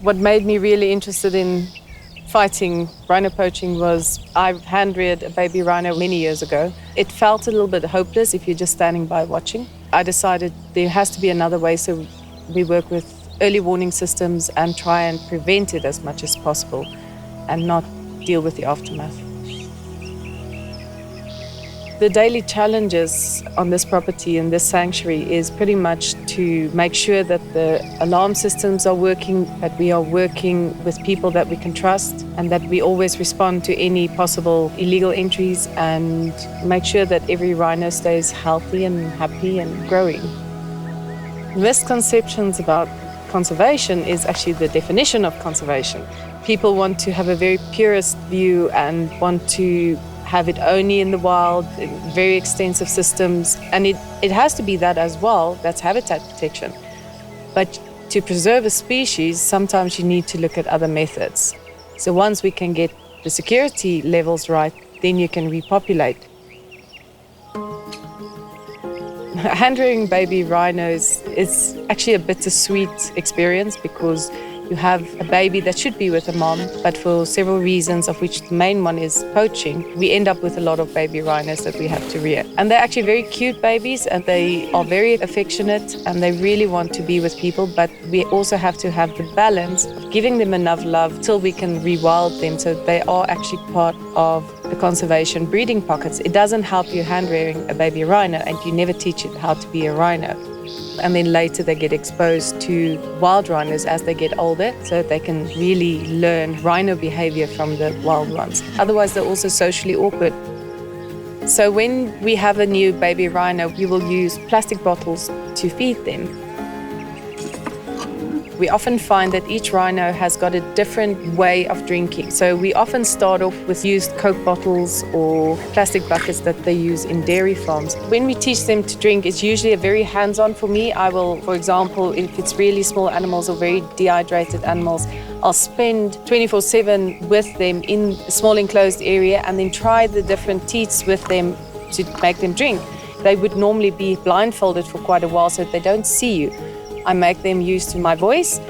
What made me really interested in fighting rhino poaching was I hand-reared a baby rhino many years ago. It felt a little bit hopeless if you're just standing by watching. I decided there has to be another way, so we work with early warning systems and try and prevent it as much as possible and not deal with the aftermath. The daily challenges on this property and this sanctuary is pretty much to make sure that the alarm systems are working, that we are working with people that we can trust, and that we always respond to any possible illegal entries and make sure that every rhino stays healthy and happy and growing. Misconceptions about conservation is actually the definition of conservation. People want to have a very purist view and want to have it only in the wild, in very extensive systems. And it has to be that as well, that's habitat protection. But to preserve a species, sometimes you need to look at other methods. So once we can get the security levels right, then you can repopulate. Hand-rearing baby rhinos is actually a bittersweet experience because you have a baby that should be with a mom, but for several reasons, of which the main one is poaching, we end up with a lot of baby rhinos that we have to rear. And they're actually very cute babies, and they are very affectionate, and they really want to be with people, but we also have to have the balance of giving them enough love till we can rewild them, so they are actually part of the conservation breeding pockets. It doesn't help you hand-rearing a baby rhino, and you never teach it how to be a rhino. And then later they get exposed to wild rhinos as they get older, so they can really learn rhino behavior from the wild ones. Otherwise, they're also socially awkward. So when we have a new baby rhino, we will use plastic bottles to feed them. We often find that each rhino has got a different way of drinking. So we often start off with used Coke bottles or plastic buckets that they use in dairy farms. When we teach them to drink, it's usually a very hands-on for me. I will, for example, if it's really small animals or very dehydrated animals, I'll spend 24/7 with them in a small enclosed area and then try the different teats with them to make them drink. They would normally be blindfolded for quite a while so they don't see you. I make them used to my voice,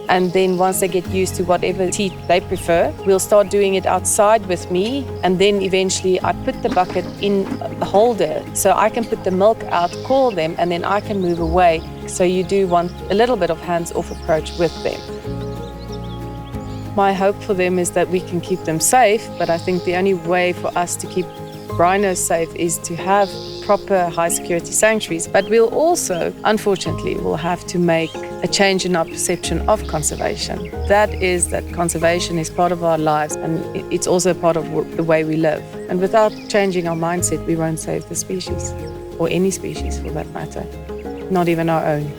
and then once they get used to whatever teat they prefer, we'll start doing it outside with me, and then eventually I put the bucket in a holder so I can put the milk out, call them, and then I can move away. So you do want a little bit of hands-off approach with them. My hope for them is that we can keep them safe, but I think the only way for us to keep rhinos safe is to have proper high security sanctuaries, but we'll also, unfortunately, will have to make a change in our perception of conservation. That is that conservation is part of our lives and it's also part of the way we live. And without changing our mindset, we won't save the species, or any species for that matter, not even our own.